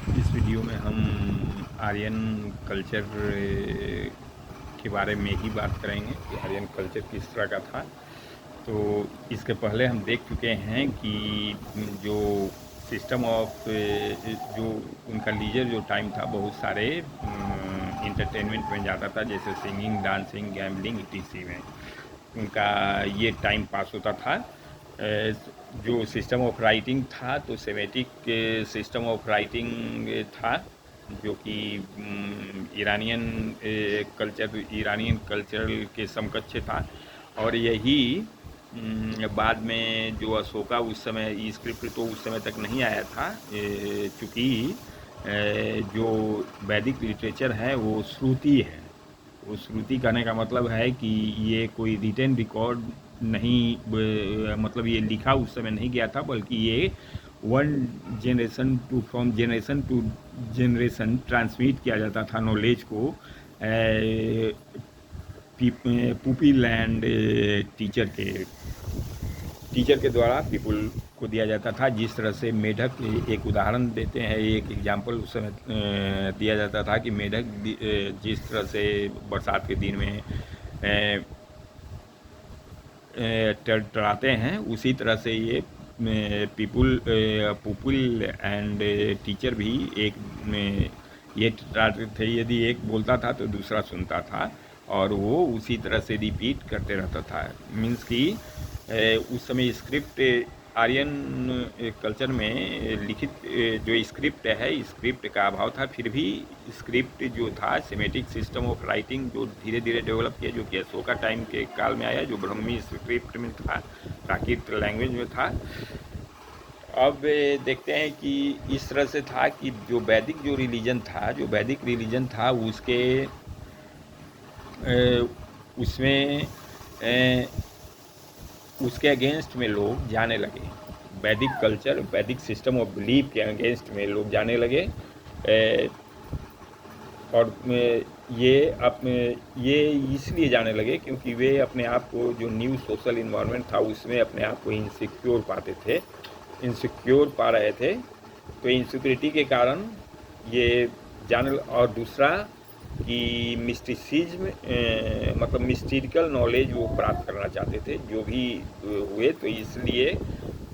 इस वीडियो में हम आर्यन कल्चर के बारे में ही बात करेंगे कि आर्यन कल्चर किस तरह का था। तो इसके पहले हम देख चुके हैं कि जो सिस्टम ऑफ जो उनका लीजर जो टाइम था, बहुत सारे इंटरटेनमेंट में जाता था, जैसे सिंगिंग, डांसिंग, गैम्बलिंग, ईटीसी में उनका ये टाइम पास होता था। जो सिस्टम ऑफ राइटिंग था तो सेमेटिक सिस्टम ऑफ राइटिंग था, जो कि ईरानियन कल्चर के समकक्ष था। और यही बाद में जो अशोका, उस समय स्क्रिप्ट तो उस समय तक नहीं आया था, चूँकि जो वैदिक लिटरेचर है वो श्रुति है। वो श्रुति कहने का मतलब है कि ये कोई रिटन रिकॉर्ड नहीं, मतलब ये लिखा उस समय नहीं गया था, बल्कि ये one generation to from generation to generation transmit किया जाता था नॉलेज को पुपिल एंड टीचर के द्वारा पीपुल को दिया जाता था। जिस तरह से मेढक, एक उदाहरण देते हैं, एक एग्जाम्पल उस समय दिया जाता था कि मेढक जिस तरह से बरसात के दिन में टड़ाते हैं, उसी तरह से ये पुपिल एंड टीचर भी एक ये टड़ाते थे। यदि एक बोलता था तो दूसरा सुनता था, और वो उसी तरह से रिपीट करते रहता था। मीन्स कि उस समय स्क्रिप्ट आर्यन कल्चर में लिखित जो स्क्रिप्ट है, स्क्रिप्ट का अभाव था। फिर भी स्क्रिप्ट जो था, सेमेटिक सिस्टम ऑफ राइटिंग जो धीरे धीरे डेवलप किया, जो कि अशोका टाइम के काल में आया, जो ब्राह्मी स्क्रिप्ट में था, प्राकृत लैंग्वेज में था। अब देखते हैं कि इस तरह से था कि जो वैदिक रिलीजन था उसके उसमें उसके अगेंस्ट में लोग जाने लगे। वैदिक कल्चर, वैदिक सिस्टम ऑफ बिलीफ के अगेंस्ट में लोग जाने लगे। और ये इसलिए जाने लगे क्योंकि वे अपने आप को, जो न्यू सोशल इन्वायरमेंट था उसमें अपने आप को इनसिक्योर पाते थे, इनसिक्योर पा रहे थे। तो इनसिक्योरिटी के कारण ये जाने। और दूसरा कि मिस्टिसिज्म, मतलब मिस्टिकल नॉलेज वो प्राप्त करना चाहते थे जो भी हुए। तो इसलिए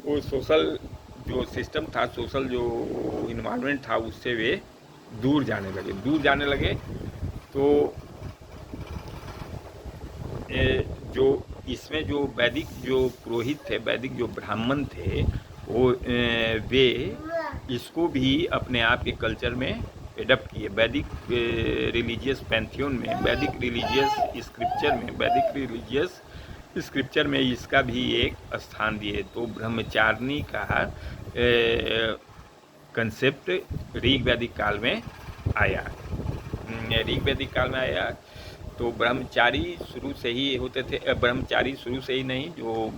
वो सोशल जो सिस्टम था, सोशल जो इन्वायरमेंट था, उससे वे दूर जाने लगे। तो जो इसमें जो वैदिक जो पुरोहित थे, वैदिक जो ब्राह्मण थे, वो वे इसको भी अपने आप के कल्चर में एडप्ट किए। वैदिक रिलीजियस पैंथियन में, वैदिक रिलीजियस स्क्रिप्चर में इसका भी एक स्थान दिए। तो ब्रह्मचारिणी का कंसेप्ट ऋग वैदिक काल में आया। तो ब्रह्मचारी शुरू से ही होते थे। ब्रह्मचारी शुरू से ही नहीं, जो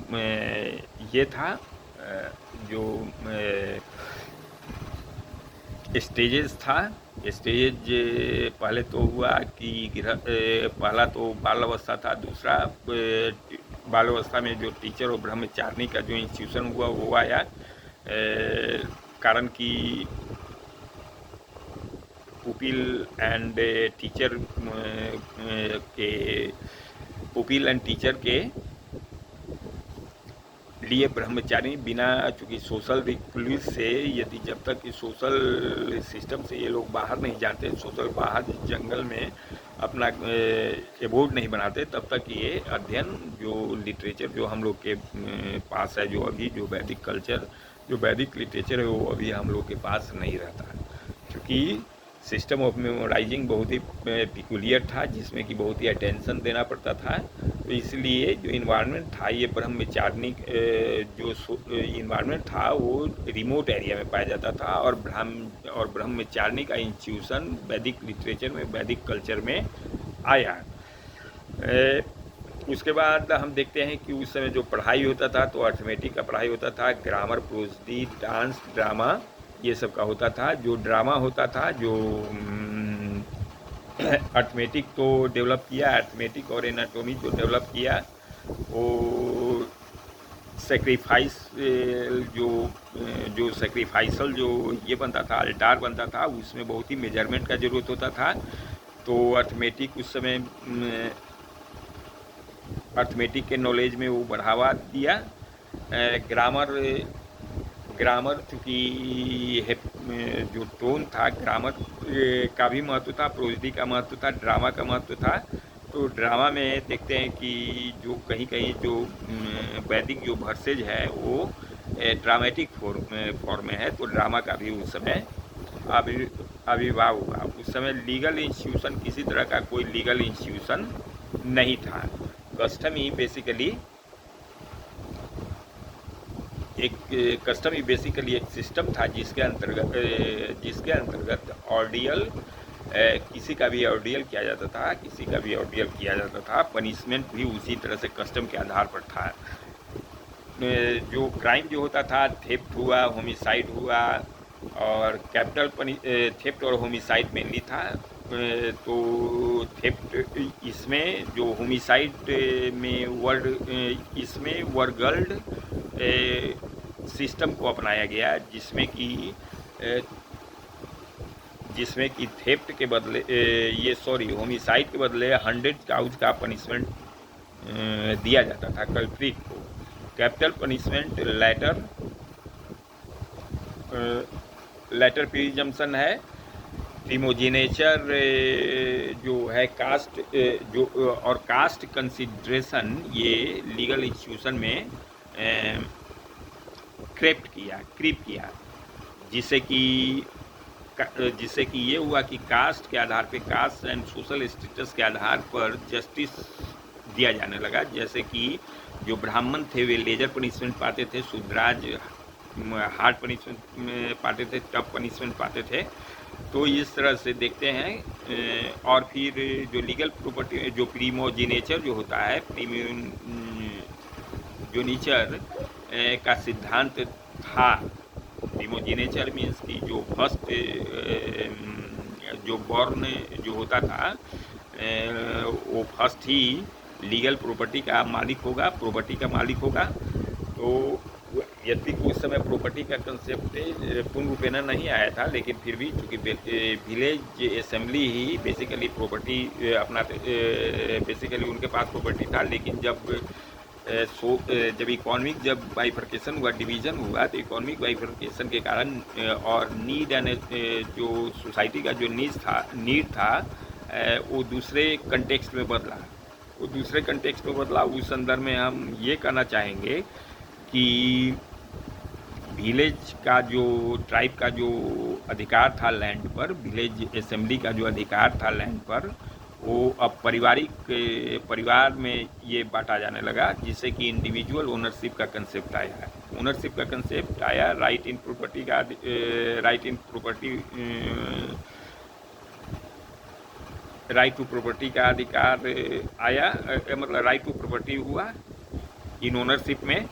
ये था, जो स्टेजेस था। स्टेज पहले तो हुआ कि पहला तो बाल अवस्था था, दूसरा बाल अवस्था में जो टीचर और ब्रह्मचारिणी का जो इंस्टीट्यूशन हुआ वो आया। कारण कि पुपिल एंड टीचर के लिए ब्रह्मचारी बिना, चूँकि सोशल रिक्लूस से, यदि जब तक इस सोशल सिस्टम से ये लोग बाहर नहीं जाते, सोशल बाहर जंगल में अपना एबोर्ड नहीं बनाते, तब तक ये अध्ययन, जो लिटरेचर जो हम लोग के पास है, जो अभी जो वैदिक कल्चर, जो वैदिक लिटरेचर है, वो अभी हम लोग के पास नहीं रहता। क्योंकि सिस्टम ऑफ मेमोराइजिंग बहुत ही पिकुलियर था, जिसमें कि बहुत ही अटेंशन देना पड़ता था। तो इसलिए जो इन्वायरमेंट था, ये ब्रह्मचारिणी जो इन्वायरमेंट था वो रिमोट एरिया में पाया जाता था। और ब्रह्मचारिणी का इंस्टीट्यूशन वैदिक लिटरेचर में, वैदिक कल्चर में आया। उसके बाद हम देखते हैं कि उस समय जो पढ़ाई होता था, तो अर्थमेटिक का पढ़ाई होता था, ग्रामर, प्रोसडी, डांस, ड्रामा, ये सब का होता था। जो ड्रामा होता था, जो अर्थमेटिक तो डेवलप किया, अर्थमेटिक और एनाटॉमी जो डेवलप किया, वो सेक्रीफाइस जो जो सेक्रीफाइसल जो ये बनता था, अल्टार बनता था, उसमें बहुत ही मेजरमेंट का ज़रूरत होता था। तो अर्थमेटिक उस समय अर्थमेटिक के नॉलेज में वो बढ़ावा दिया। ग्रामर ग्रामर चूँकि जो टोन था, ग्रामर का भी महत्व था, प्रोजिडी का महत्व था, ड्रामा का महत्व था। तो ड्रामा में देखते हैं कि जो कहीं कहीं जो वैदिक जो वर्सेज है वो ड्रामेटिक फॉर्म में है। तो ड्रामा का भी उस समय आविर्भाव हुआ। उस समय लीगल इंस्टीट्यूशन, किसी तरह का कोई लीगल इंस्टीट्यूशन नहीं था। कस्टम ही बेसिकली एक सिस्टम था जिसके अंतर्गत ऑर्डियल, किसी का भी ऑर्डियल किया जाता था, किसी का भी ऑर्डियल किया जाता था। पनिशमेंट भी उसी तरह से कस्टम के आधार पर था। जो क्राइम जो होता था, थेफ्ट हुआ, होमिसाइड हुआ, और कैपिटल थेफ्ट और होमिसाइड मेनली था। तो थेफ्ट इसमें जो होमिसाइड में इसमें वर्गल्ड सिस्टम को अपनाया गया, जिसमें कि थेफ्ट के बदले होमिसाइड के बदले 100 काउज का पनिशमेंट दिया जाता था कल्प्रिट को। कैपिटल पनिशमेंट लेटर प्रिजम्पशन है। प्रिमोजिनेचर जो है कास्ट और कास्ट कंसिडरेशन, ये लीगल इंस्टीट्यूशन में क्रीप किया, जिससे कि ये हुआ कि कास्ट के आधार पे, कास्ट एंड सोशल स्टेटस के आधार पर जस्टिस दिया जाने लगा। जैसे कि जो ब्राह्मण थे वे लेजर पनिशमेंट पाते थे, शूद्राज हार्ड पनिशमेंट पाते थे, टफ पनिशमेंट पाते थे। तो इस तरह से देखते हैं। और फिर जो लीगल प्रॉपर्टी, जो प्रीमोजिनेचर जो होता है, प्रीमोजिनेचर का सिद्धांत था। प्रीमोजिनेचर मीन्स कि जो फर्स्ट जो बॉर्न जो होता था वो फर्स्ट ही लीगल प्रॉपर्टी का मालिक होगा। तो यद्यपि उस समय प्रॉपर्टी का कंसेप्ट पूर्ण रूपेण नहीं आया था, लेकिन फिर भी चूँकि विलेज असेंबली ही बेसिकली प्रॉपर्टी बेसिकली उनके पास प्रॉपर्टी था। लेकिन जब इकोनॉमिक बाइफर्केशन हुआ, डिवीज़न हुआ, तो इकोनॉमिक बाइफर्केशन के कारण और नीड एंड जो सोसाइटी का जो नीड था वो दूसरे कंटेक्स्ट में बदला। उस संदर्भ में हम ये कहना चाहेंगे कि विलेज का जो ट्राइब का जो अधिकार था लैंड पर, विलेज असेंबली का जो अधिकार था लैंड पर, वो अब परिवार में ये बांटा जाने लगा, जिससे कि इंडिविजुअल ओनरशिप का कंसेप्ट आया। Right in property right to property का अधिकार आया, मतलब राइट टू प्रॉपर्टी हुआ इन ओनरशिप में,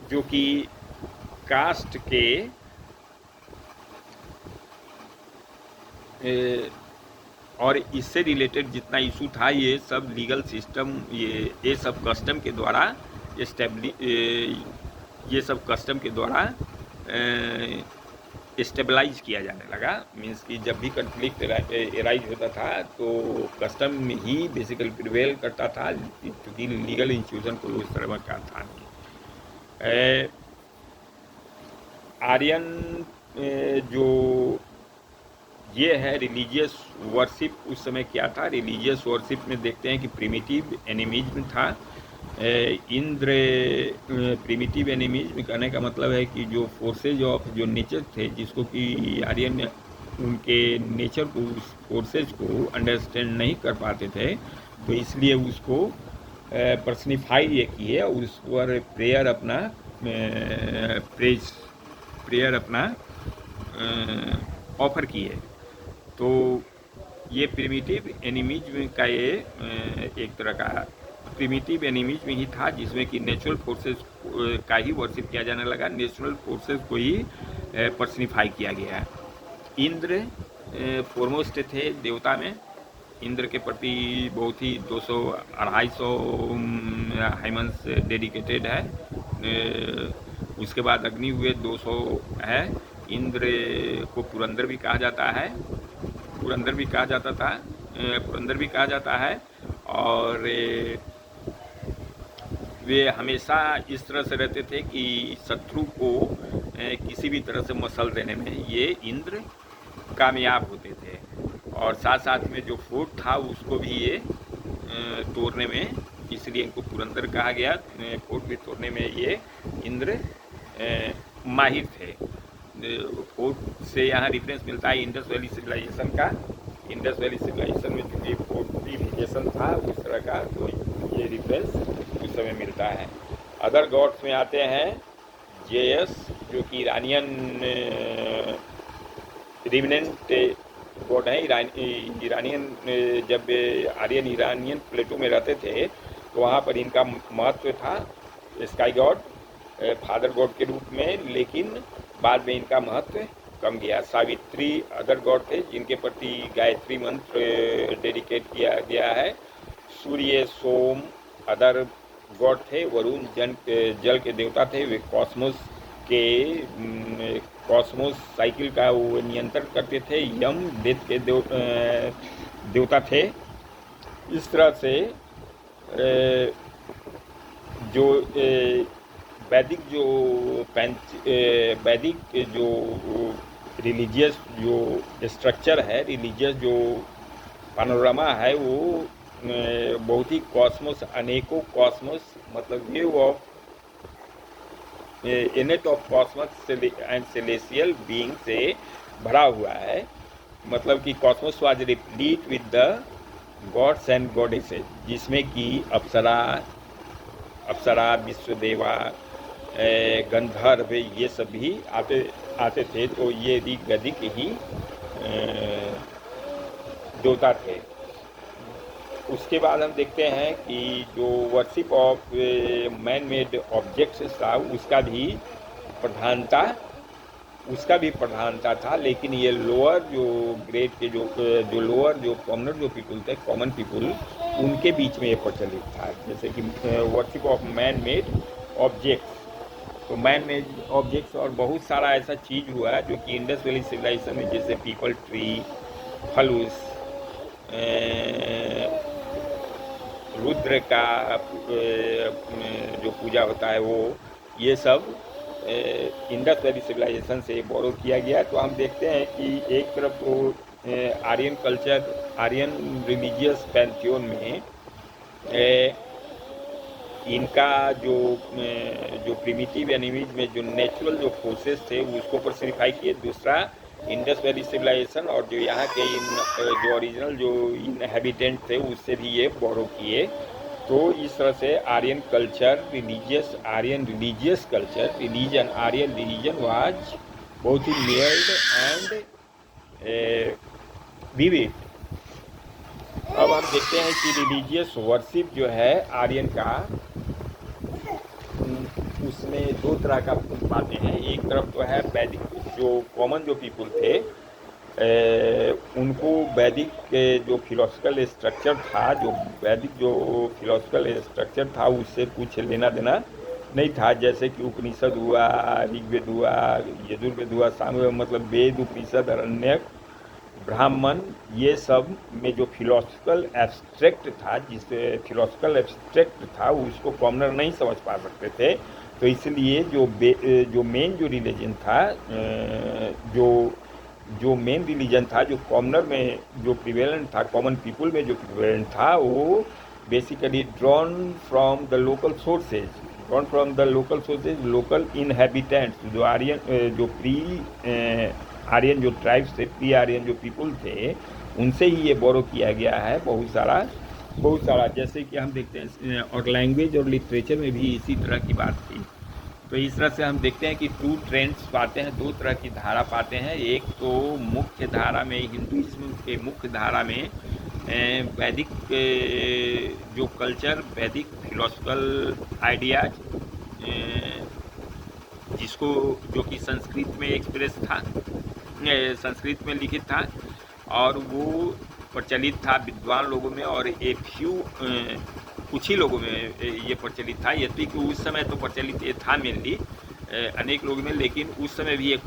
जो कि कास्ट के और इससे रिलेटेड जितना इशू था, ये सब लीगल सिस्टम, ये सब कस्टम के द्वारा स्टेबलाइज किया जाने लगा। मीन्स कि जब भी कन्फ्लिक्ट एराइज होता था तो कस्टम ही बेसिकली प्रिवेल करता था, क्योंकि लीगल इंस्टीट्यूशन को उस तरह का था नहीं। आर्यन जो ये है रिलीजियस वर्शिप, उस समय क्या था? रिलीजियस वर्शिप में देखते हैं कि प्रिमिटिव एनिमिज्म था। प्रिमिटिव एनिमिज्म कहने का मतलब है कि जो फोर्सेज ऑफ जो नेचर थे, जिसको कि आर्यन उनके नेचर को, उस फोर्सेज को अंडरस्टैंड नहीं कर पाते थे, तो इसलिए उसको पर्सनिफाई ये किए और उस पर प्रेयर अपना ऑफर किए। तो ये प्रिमिटिव एनिमिज्म का ये एक तरह का प्रिमिटिव एनिमिज्म ही था, जिसमें कि नेचुरल फोर्सेस का ही वर्शिप किया जाने लगा, नेचुरल फोर्सेस को ही पर्सनिफाई किया गया। इंद्र फोरमोस्ट थे देवता में, इंद्र के प्रति बहुत ही 200-250 हाइमन्स डेडिकेटेड है। उसके बाद अग्नि हुए 200 है। इंद्र को पुरंदर भी कहा जाता है, पुरंदर भी कहा जाता था, पुरंदर भी कहा जाता है। और वे हमेशा इस तरह से रहते थे कि शत्रु को किसी भी तरह से मसल देने में ये इंद्र कामयाब होते थे। और साथ साथ में जो फोर्ट था उसको भी ये तोड़ने में, इसलिए इनको पुरंदर कहा गया। फोर्ट भी तोड़ने में ये इंद्र माहिर थे। फोर्ट से यहाँ रेफरेंस मिलता है इंडस वैली सिविलाइजेशन का। इंडस वैली सिविलाइजेशन में चूँकि फोर्टिफिकेशन था उस तरह का, तो ये रेफरेंस उस समय मिलता है। अदर गॉड्स में आते हैं जेयस, जो कि ईरानियन रिमिनेंट गॉड है। ईरानियन जब आर्यन ईरानियन प्लेटो में रहते थे तो वहाँ पर इनका महत्व था स्काई गॉड, फादर गॉड के रूप में, लेकिन बाद में इनका महत्व कम गया। सावित्री अदर गॉड थे जिनके प्रति गायत्री मंत्र डेडिकेट किया गया है। सूर्य सोम अदर गॉड थे। वरुण जल के देवता थे। वे कॉस्मोस साइकिल का वो नियंत्रण करते थे। यम डेथ के देवता थे। इस तरह से जो वैदिक जो रिलीजियस जो स्ट्रक्चर है, रिलीजियस जो पैनोरामा है, वो बहुत ही कॉस्मोस, अनेकों कॉस्मोस मतलब view of innate of cosmos and celestial being से भरा हुआ है। मतलब कि cosmos was replete with the gods and goddesses, जिसमें कि अप्सरा, विश्वदेवा, गंधर्व, ये सब भी आते थे। तो ये ऋग्वैदिक ही देवता थे। उसके बाद हम देखते हैं कि जो worship of man made objects था उसका भी प्रधानता था। लेकिन ये लोअर जो ग्रेड के जो लोअर जो पीपुल थे, कॉमन पीपुल, उनके बीच में ये प्रचलित था। जैसे कि worship of man made objects, तो मैन मेड ऑब्जेक्ट्स और बहुत सारा ऐसा चीज़ हुआ है जो कि इंडस वैली सिविलाइजेशन में, जैसे पीपल ट्री, फलूस, रुद्र का जो पूजा होता है वो, ये सब इंडस वैली सिविलाइजेशन से बोरो किया गया। तो हम देखते हैं कि एक तरफ तो आर्यन कल्चर, आर्यन रिलीजियस पैंथियोन में इनका जो प्रिमिटिव एनिमीज में जो नेचुरल जो फोर्सेस थे उसको पर्सनिफाई किए। दूसरा इंडस वैली सिविलाइजेशन और जो यहाँ के जो ओरिजिनल जो इनहेबिटेंट थे उससे भी ये बोरो किए। तो इस तरह से Aryan culture, Aryan religious culture, Aryan religion was बहुत ही लेयर्ड एंड विविड। अब हम देखते हैं कि रिलीजियस वर्शिप जो है आर्यन का, उसमें दो तरह का पाते हैं। एक तरफ तो है वैदिक, जो कॉमन जो पीपुल थे उनको वैदिक के जो फिलोसफिकल स्ट्रक्चर था, था उससे कुछ लेना देना नहीं था। जैसे कि उपनिषद हुआ, ऋग्वेद हुआ, यजुर्वेद हुआ, सामवेद, मतलब वेद, उपनिषद, अरण्यक, ब्राह्मण, ये सब में जो फिलोसफिकल एब्स्ट्रैक्ट था उसको कॉमनर नहीं समझ पा सकते थे। तो इसलिए जो मेन जो रिलीजन था, जो मेन रिलीजन था, जो कॉमनर में जो प्रिवेलेंट था, कॉमन पीपुल में जो प्रिवेलेंट था, वो basically drawn from the local sources, local inhabitants, जो आर्यन जो ट्राइब्स थे, प्री आर्यन जो पीपुल थे, उनसे ही ये बोरो किया गया है बहुत सारा। जैसे कि हम देखते हैं और लैंग्वेज और लिटरेचर में भी इसी तरह की बात थी। तो इस तरह से हम देखते हैं कि टू ट्रेंड्स पाते हैं, दो तरह की धारा पाते हैं। एक तो मुख्य धारा में, हिंदुइज्म के मुख्य धारा में वैदिक जो कल्चर, वैदिक फिलोसफिकल आइडियाज, जो कि संस्कृत में एक्सप्रेस था, संस्कृत में लिखित था, और वो प्रचलित था विद्वान लोगों में और कुछ ही लोगों में ये प्रचलित था। यद्यपि कि उस समय तो प्रचलित ये था मेनली अनेक लोगों में, लेकिन उस समय भी ये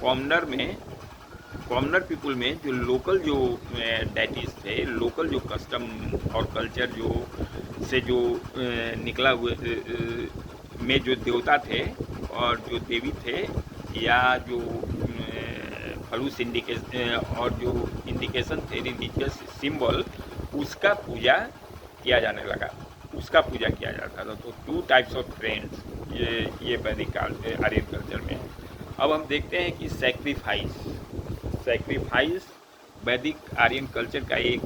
कॉमनर पीपुल में जो लोकल जो डैटीज थे, लोकल जो कस्टम और कल्चर जो निकला हुए में जो देवता थे और जो देवी थे, या जो फलूस इंडिकेशन और जो इंडिकेशन थे रिलीजियस सिंबल, उसका पूजा किया जाने लगा, उसका पूजा किया जाता था। तो 2 टाइप्स ऑफ ट्रेंड्स ये वैदिक आर्यन कल्चर में। अब हम देखते हैं कि सैक्रिफाइस वैदिक आर्यन कल्चर का एक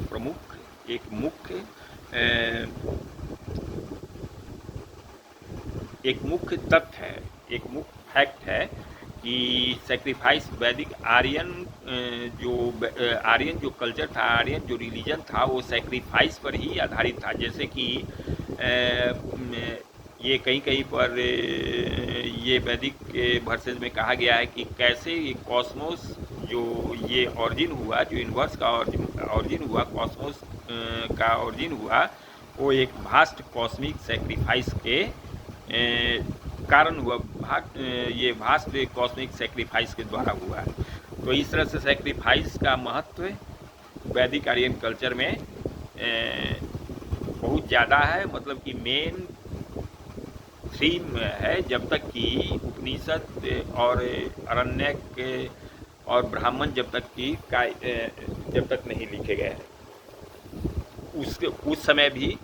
मुख्य तथ्य है, एक मुख्य फैक्ट है कि सैक्रिफाइस वैदिक आर्यन जो कल्चर था, आर्यन जो रिलीजन था, वो सैक्रिफाइस पर ही आधारित था। जैसे कि ये कहीं पर ये वैदिक वर्सेस में कहा गया है कि कैसे ये कॉस्मोस जो ये ऑरिजिन हुआ, जो यूनिवर्स का ऑरिजिन हुआ, कॉस्मोस का ऑरिजिन हुआ, वो एक वास्ट कॉस्मिक सैक्रिफाइस के कारण हुआ, ये वास्ट कॉस्मिक सैक्रिफाइस के द्वारा हुआ है। तो इस तरह से सैक्रिफाइस का महत्व वैदिक आर्यन कल्चर में बहुत ज़्यादा है, मतलब कि मेन थीम है। जब तक कि उपनिषद और अरण्यक और ब्राह्मण जब तक नहीं लिखे गए हैं, उस समय भी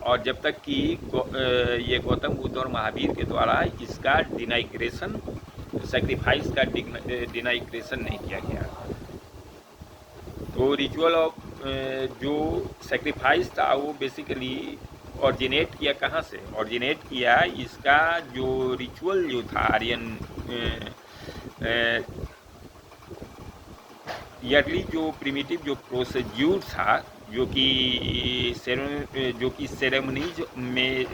और जब तक कि ये गौतम बुद्ध और महावीर के द्वारा इसका डिनाइग्रेशन, सैक्रिफाइस का डिनाइग्रेशन नहीं किया गया। तो रिचुअल ऑफ जो सैक्रिफाइस था वो बेसिकली ऑरिजिनेट किया कहाँ से? ऑरिजिनेट किया इसका जो रिचुअल जो था आर्यन ईयरली जो प्रिमिटिव जो प्रोसीड्यूर था, जो कि सेरेमनीज में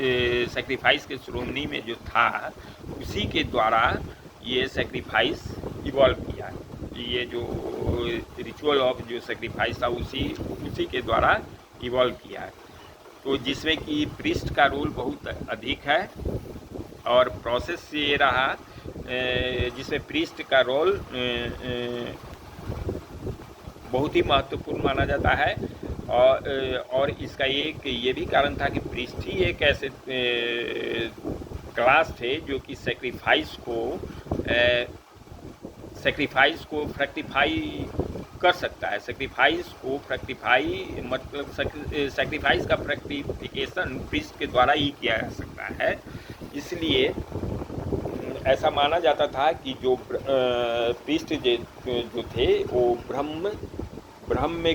सैक्रिफाइस के सेरेमनी में जो था, उसी के द्वारा ये सैक्रिफाइस इवॉल्व किया। ये जो रिचुअल ऑफ जो सैक्रिफाइस था उसी के द्वारा इवॉल्व किया। तो जिसमें कि प्रीस्ट का रोल बहुत अधिक है और प्रोसेस ये रहा जिसमें प्रीस्ट का रोल बहुत ही महत्वपूर्ण माना जाता है। और इसका एक ये भी कारण था कि प्रीस्ट ही एक ऐसे क्लास थे जो कि सैक्रिफाइस को फ्रैक्टिफाई कर सकता है। सैक्रिफाइस को फ्रैक्टिफाई मतलब सैक्रिफाइस का फ्रैक्टिफिकेशन प्रीस्ट के द्वारा ही किया जा सकता है। इसलिए ऐसा माना जाता था कि जो प्रीस्ट जो थे वो ब्रह्म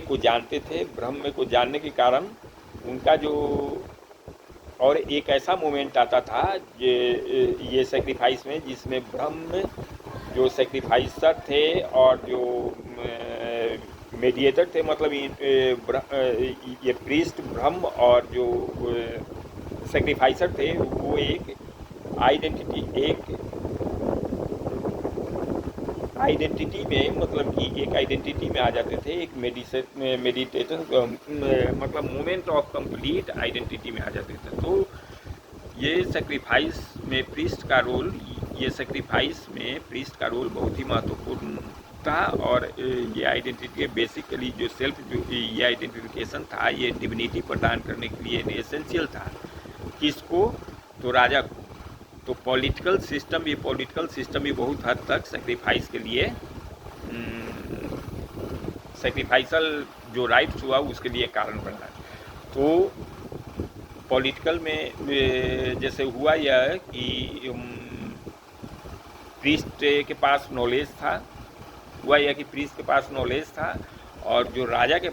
को जानते थे। ब्रह्म को जानने के कारण उनका जो और एक ऐसा मोमेंट आता था ये सैक्रिफाइस में जिसमें ब्रह्म जो सैक्रिफाइसर थे और जो मीडिएटर थे, मतलब ये प्रीस्ट ब्रह्म और जो सैक्रिफाइसर थे वो एक आइडेंटिटी में, मतलब कि एक आइडेंटिटी में आ जाते थे, एक मेडिटेशन मतलब मोमेंट ऑफ कंप्लीट आइडेंटिटी में आ जाते थे। तो ये सैक्रिफाइस में प्रीस्ट का रोल बहुत ही महत्वपूर्ण था। और ये आइडेंटिटी बेसिकली जो ये आइडेंटिफिकेशन था, ये डिविनिटी प्रदान करने के लिए एसेंशियल था। किसको? तो राजा को। तो पॉलिटिकल सिस्टम भी बहुत हद तक सैक्रिफाइस के लिए सैक्रिफाइसल जो राइट्स हुआ उसके लिए कारण बना। तो पॉलिटिकल में जैसे हुआ यह कि प्रीस्ट के पास नॉलेज था, और जो राजा के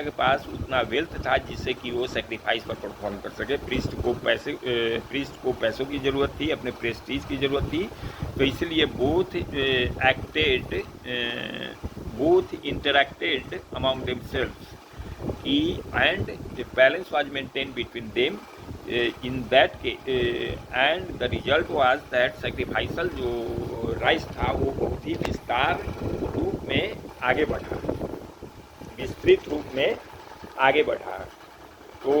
पास उतना वेल्थ था जिससे कि वो सैक्रिफाइस पर परफॉर्म कर सके। प्रीस्ट को पैसों की ज़रूरत थी, अपने प्रेस्टीज की ज़रूरत थी। तो इसलिए both interacted among themselves and the balance was maintained between them in that and the result was that sacrificial जो राइस था वो बहुत ही विस्तार रूप में आगे बढ़ा। विस्तृत रूप में आगे बढ़ा। तो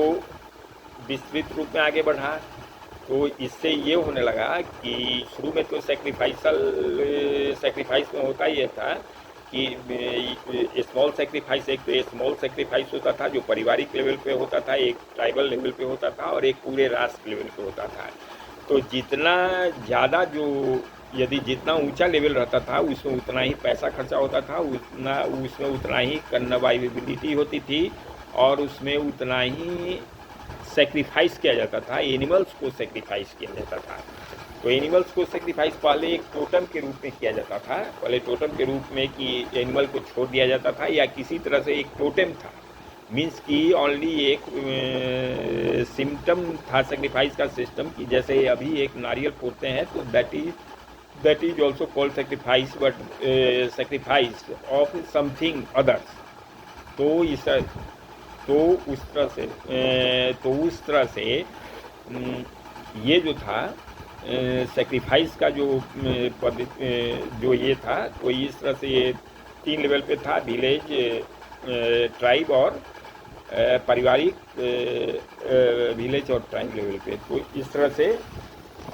विस्तृत रूप में आगे बढ़ा तो इससे ये होने लगा कि शुरू में तो सेक्रीफाइस में होता ये था कि स्मॉल सेक्रीफाइस, एक तो स्मॉल सेक्रीफाइस होता था जो पारिवारिक लेवल पे होता था, एक ट्राइबल लेवल पे होता था और एक पूरे राष्ट्र लेवल पे होता था। तो जितना ज़्यादा यदि जितना ऊंचा लेवल रहता था उसमें उतना ही पैसा खर्चा होता था, उसमें उतना ही कन्वर्जेबिलिटी होती थी और उसमें उतना ही सेक्रीफाइस किया जाता था, एनिमल्स को सेक्रीफाइस किया जाता था। तो एनिमल्स को सेक्रीफाइस पहले एक टोटम के रूप में किया जाता था, पहले टोटम के रूप में कि एनिमल को छोड़ दिया जाता था या किसी तरह से एक टोटम था, मीन्स कि ओनली एक सिम्टम था सेक्रीफाइस का सिस्टम की जैसे अभी एक नारियल फोड़ते हैं तो that is also called sacrifice, but sacrifice of something others. तो उस तरह से ये जो था सेक्रीफाइस का जो ये था, तो इस तरह से ये 3 लेवल पे था, विलेज, ट्राइब और पारिवारिक, विलेज और ट्राइब लेवल पे। तो इस तरह से,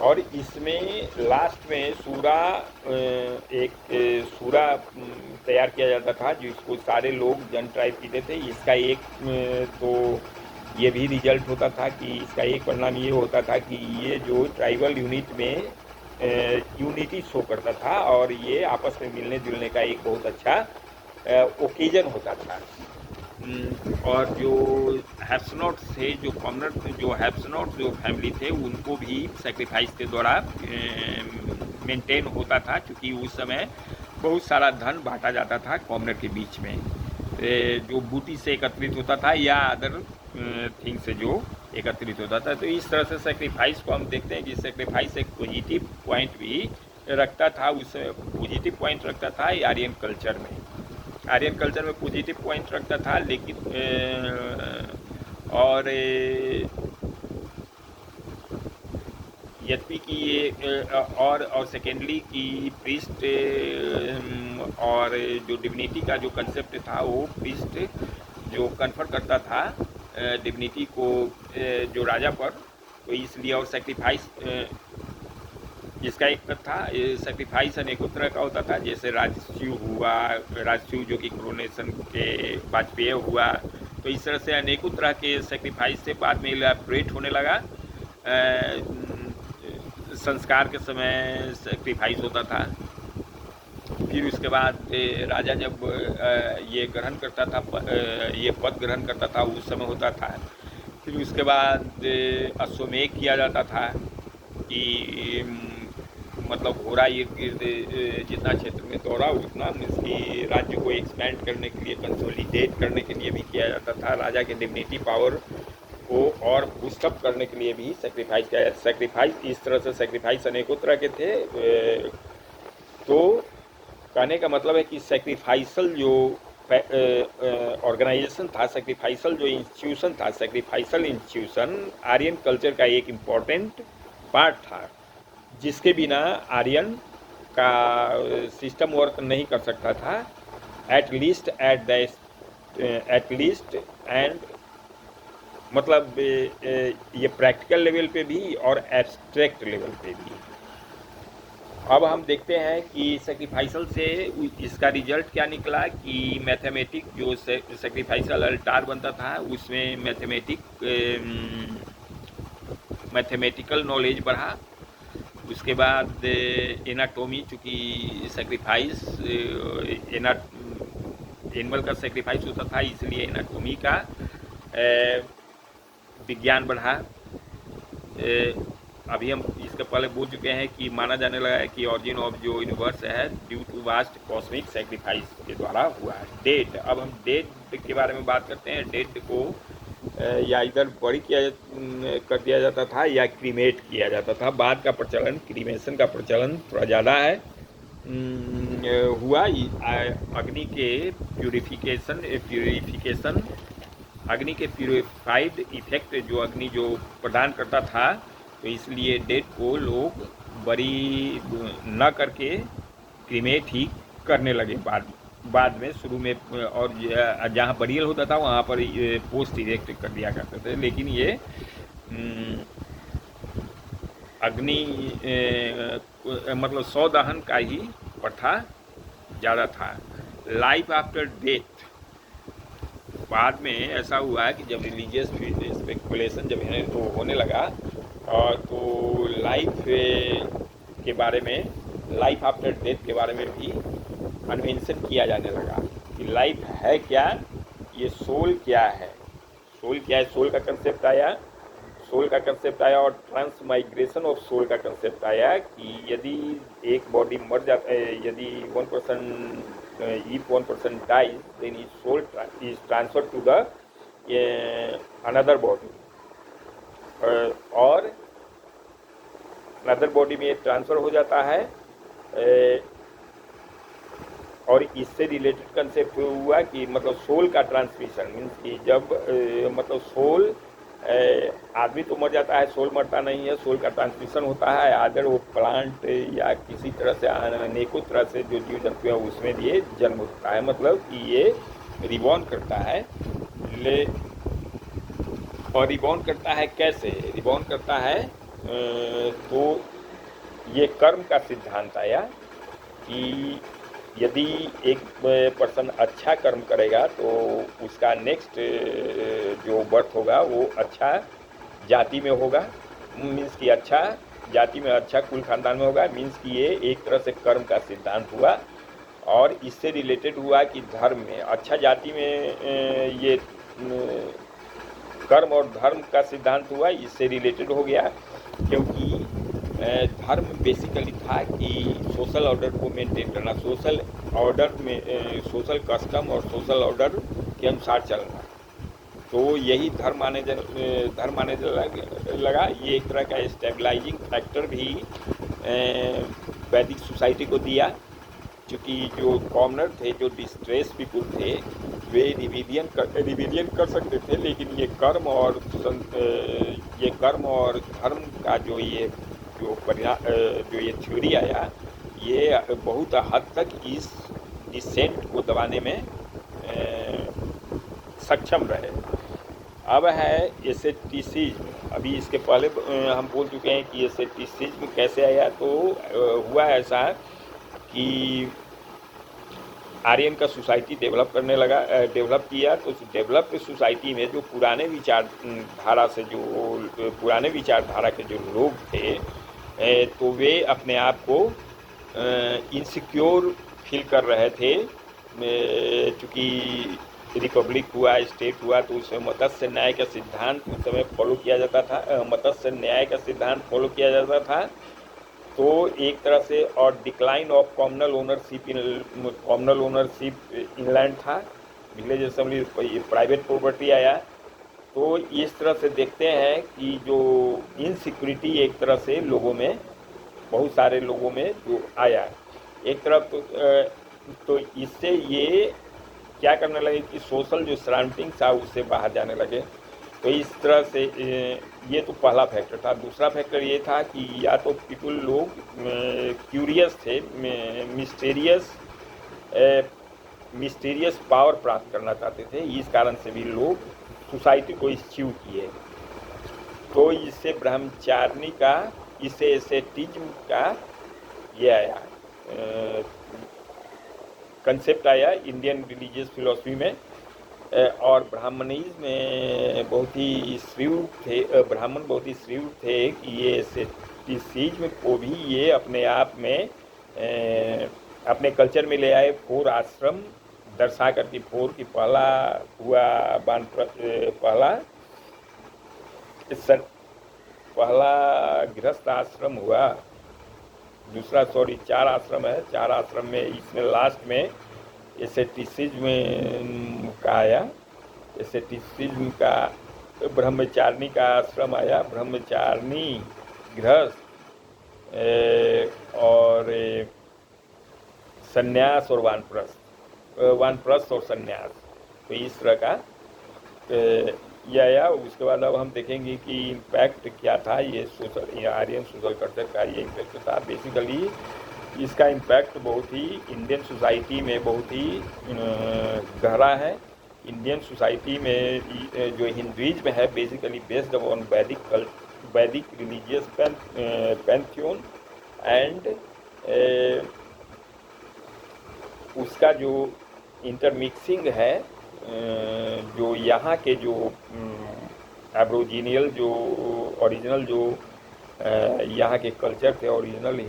और इसमें लास्ट में एक सूरा तैयार किया जाता था जिसको सारे लोग जन ट्राइब पीते थे। इसका एक तो ये भी रिजल्ट होता था कि इसका एक परिणाम ये होता था कि ये जो ट्राइबल यूनिट में यूनिटी शो करता था और ये आपस में मिलने जुलने का एक बहुत अच्छा ओकेजन होता था। और जो हैप्सनॉट्स थे, जो कॉमनर, जो हैप्सनॉट्स जो फैमिली थे, उनको भी सेक्रीफाइस के द्वारा मेंटेन होता था, क्योंकि उस समय बहुत सारा धन बांटा जाता था कॉमनर के बीच में, जो बूटी से एकत्रित होता था या अदर थिंग से जो एकत्रित होता था। तो इस तरह से सेक्रीफाइस को हम देखते हैं कि सेक्रीफाइस एक पॉजिटिव पॉइंट भी रखता था, उससे पॉजिटिव पॉइंट रखता था आर्यन कल्चर में। आर्यन कल्चर में पॉजिटिव पॉइंट रखता था, लेकिन और यद्यपि कि ये और सेकेंडली की प्रीस्ट और जो डिविनिटी का जो कंसेप्ट था, वो प्रीस्ट जो कन्फर करता था डिविनिटी को जो राजा पर, तो इसलिए, और सेक्रीफाइस जिसका एक था, सेक्रीफाइस अनेकों तरह का होता था, जैसे राजस्यू हुआ, राजस्यू जो कि कोरोनेशन के वाजपेयी हुआ। तो इस तरह से अनेकों तरह के सेक्रीफाइस से बाद में इलैबोरेट होने लगा। संस्कार के समय सेक्रीफाइस होता था, फिर उसके बाद राजा जब ये ग्रहण करता था, ये पद ग्रहण करता था, उस समय होता था। फिर उसके बाद अश्वमेध किया जाता था कि मतलब घोड़ा इर्द जितना क्षेत्र में दौड़ा उतना, इसकी राज्य को एक्सपैंड करने के लिए, कंसोलिडेट करने के लिए भी किया जाता था। राजा के डिग्निटी पावर को और बूस्टअप करने के लिए भी सेक्रीफाइस किया जाता। सेक्रीफाइस इस तरह से सेक्रीफाइस अनेकों तरह के थे। तो कहने का मतलब है कि सेक्रीफाइसल जो ऑर्गेनाइजेशन था, सेक्रीफाइसल जो इंस्टीट्यूशन था, सेक्रीफाइसल इंस्टीट्यूशन आर्यन कल्चर का एक इम्पॉर्टेंट पार्ट था, जिसके बिना आर्यन का सिस्टम वर्क नहीं कर सकता था, एट लीस्ट एंड मतलब ये प्रैक्टिकल लेवल पे भी और एब्स्ट्रैक्ट लेवल पे भी। अब हम देखते हैं कि सेक्रीफाइसल से इसका रिजल्ट क्या निकला कि मैथमेटिक जो सेक्रीफाइसल अल्टार बनता था, उसमें मैथमेटिकल नॉलेज बढ़ा। उसके बाद एनाटॉमी, चूँकि सेक्रीफाइस एनिमल का सेक्रीफाइस होता था, इसलिए एनाटॉमी का विज्ञान बढ़ा। अभी हम इसके पहले बोल चुके हैं कि माना जाने लगा है कि ऑरिजिन ऑफ जो यूनिवर्स है due to vast cosmic sacrifice के द्वारा हुआ है। डेड, अब हम डेड के बारे में बात करते हैं। डेड को या इधर बड़ी कर दिया जाता था या क्रीमेट किया जाता था। बाद का प्रचलन, क्रीमेशन का प्रचलन थोड़ा ज़्यादा है हुआ। अग्नि के प्यूरिफिकेशन, अग्नि के प्यूरिफाइड इफेक्ट जो अग्नि जो प्रदान करता था, तो इसलिए डेड को लोग बरी न करके क्रीमेट ही करने लगे बाद बाद में शुरू में और जहाँ बरियल होता था वहाँ पर पोस्ट इरेक्ट कर दिया करते थे, लेकिन ये अग्नि मतलब सौ दहन का ही प्रथा ज़्यादा था। लाइफ आफ्टर डेथ, बाद में ऐसा हुआ है कि जब रिलीजियस स्पेकुलेशन जब तो होने लगा और तो लाइफ के बारे में, लाइफ आफ्टर डेथ के बारे में भी कन्वेंशन किया जाने लगा कि लाइफ है क्या, ये सोल क्या है, सोल क्या है, सोल का कंसेप्ट आया, सोल का कंसेप्ट आया और ट्रांसमाइग्रेशन ऑफ सोल का कंसेप्ट आया कि यदि एक बॉडी मर जाता है, यदि 1% if 1% dies, then his soul is transferred to the another body, और अनदर बॉडी में ट्रांसफ़र हो जाता है। और इससे रिलेटेड कंसेप्ट हुआ कि मतलब सोल का ट्रांसमिशन मीन्स कि जब मतलब सोल आदमी तो मर जाता है, सोल मरता नहीं है, सोल का ट्रांसमिशन होता है, अगर वो प्लांट या किसी तरह से अनेकों तरह से जो जीव जंतु है उसमें भी ये जन्म होता है, मतलब कि ये रिबॉर्न करता है। और रिबॉर्न करता है कैसे, रिबॉर्न करता है तो ये कर्म का सिद्धांत आया कि यदि एक पर्सन अच्छा कर्म करेगा तो उसका नेक्स्ट जो बर्थ होगा वो अच्छा जाति में होगा, मीन्स कि अच्छा जाति में, अच्छा कुल खानदान में होगा, मीन्स कि ये एक तरह से कर्म का सिद्धांत हुआ। और इससे रिलेटेड हुआ कि धर्म में, अच्छा जाति में ये कर्म और धर्म का सिद्धांत हुआ, इससे रिलेटेड हो गया क्योंकि धर्म बेसिकली था कि सोशल ऑर्डर को मेंटेन करना, सोशल ऑर्डर में सोशल कस्टम और सोशल ऑर्डर के अनुसार चलना, तो यही धर्म माने लगा। ये एक तरह का स्टेबलाइजिंग फैक्टर भी वैदिक सोसाइटी को दिया, क्योंकि जो कॉमनर थे, जो डिस्ट्रेस पीपुल थे, वे रिविलियन कर सकते थे, लेकिन ये कर्म और धर्म का जो ये थ्योरी आया, ये बहुत हद तक इस डिसेंट को दबाने में सक्षम रहे। अब है एसेटिसिज्म। अभी इसके पहले हम बोल चुके हैं कि एसेटिसिज्म कैसे आया। तो हुआ ऐसा कि आर्यन का सोसाइटी डेवलप किया, तो डेवलप्ड सोसाइटी में जो पुराने विचारधारा के जो लोग थे, तो वे अपने आप को इनसिक्योर फील कर रहे थे, चूँकि रिपब्लिक हुआ, स्टेट हुआ, तो उसमें मत्स्य न्याय का सिद्धांत उस समय फॉलो किया जाता था, मत्स्य न्याय का सिद्धांत फॉलो किया जाता था। तो एक तरह से, और decline of communal ownership England था, विलेज असेंबली प्राइवेट प्रॉपर्टी आया। तो इस तरह से देखते हैं कि जो इनसिक्योरिटी एक तरह से लोगों में, बहुत सारे लोगों में जो आया एक तरफ, तो इससे ये क्या करने लगे कि सोशल जो सराउंडिंग था उससे बाहर जाने लगे। तो इस तरह से ये तो पहला फैक्टर था। दूसरा फैक्टर ये था कि या तो पीपल लोग क्यूरियस थे, मिस्टीरियस पावर प्राप्त करना चाहते थे, इस कारण से भी लोग सोसाइटी को इश्यू किए। तो इससे ब्रह्मचारिणी का, इससे एसेटिज्म का ये आया, कंसेप्ट आया इंडियन रिलीजियस फिलॉसफी में। और ब्राह्मणिज्म में बहुत ही श्रीव्र थे, ब्राह्मण बहुत ही श्रीव्र थे कि ये एसेटिसिज्म को भी ये अपने आप में अपने कल्चर में ले आए। 4 आश्रम दर्शा करके, 4 की पहला हुआ पहला गृहस्थ आश्रम हुआ, दूसरा 4 आश्रम है, 4 आश्रम में इसमें लास्ट में एसेटिसिज्म का आया। एसेटिसिज्म का ब्रह्मचारिणी का आश्रम आया, ब्रह्मचारिणी, गृहस्थ और सन्यास और वानप्रस्थ और सन्यास। तो इस तरह का यह आया। उसके बाद अब हम देखेंगे कि इम्पैक्ट क्या था ये सोशल, आर्यन सोशल कल्चर का ये इम्पैक्ट था। बेसिकली इसका इम्पैक्ट बहुत ही इंडियन सोसाइटी में बहुत ही गहरा है। इंडियन सोसाइटी में जो हिंदुइज्म है बेसिकली बेस्ड ऑन वैदिक रिलीजियस पैंथियन एंड उसका जो इंटरमिक्सिंग है जो यहाँ के जो एब्रोजिनियल जो ओरिजिनल जो यहाँ के कल्चर थे, ओरिजिनल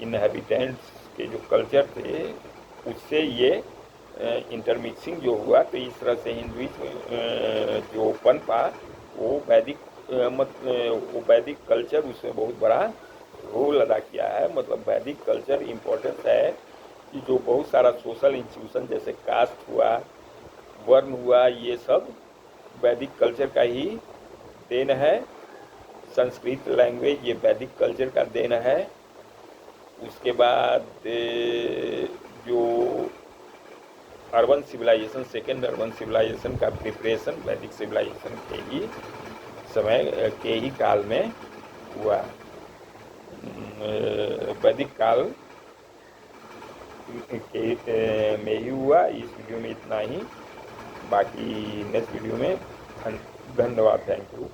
इनहेबिटेंट्स के जो कल्चर थे, उससे ये इंटरमिक्सिंग जो हुआ, तो इस तरह से हिंदुइज्म जो पनपा वो वो वैदिक कल्चर उसमें बहुत बड़ा रोल अदा किया है। मतलब वैदिक कल्चर इम्पोर्टेंस है कि जो बहुत सारा सोशल इंस्टीट्यूशन जैसे कास्ट हुआ, वर्ण हुआ, ये सब वैदिक कल्चर का ही देन है। संस्कृत लैंग्वेज ये वैदिक कल्चर का देन है। उसके बाद जो urban civilisation, second urban civilisation का प्रिपरेशन वैदिक सिविलाइजेशन के ही समय के ही काल में हुआ। वैदिक काल में ही हुआ। इस वीडियो में इतना ही, बाकी नेक्स्ट वीडियो में धन्यवाद, थैंक यू।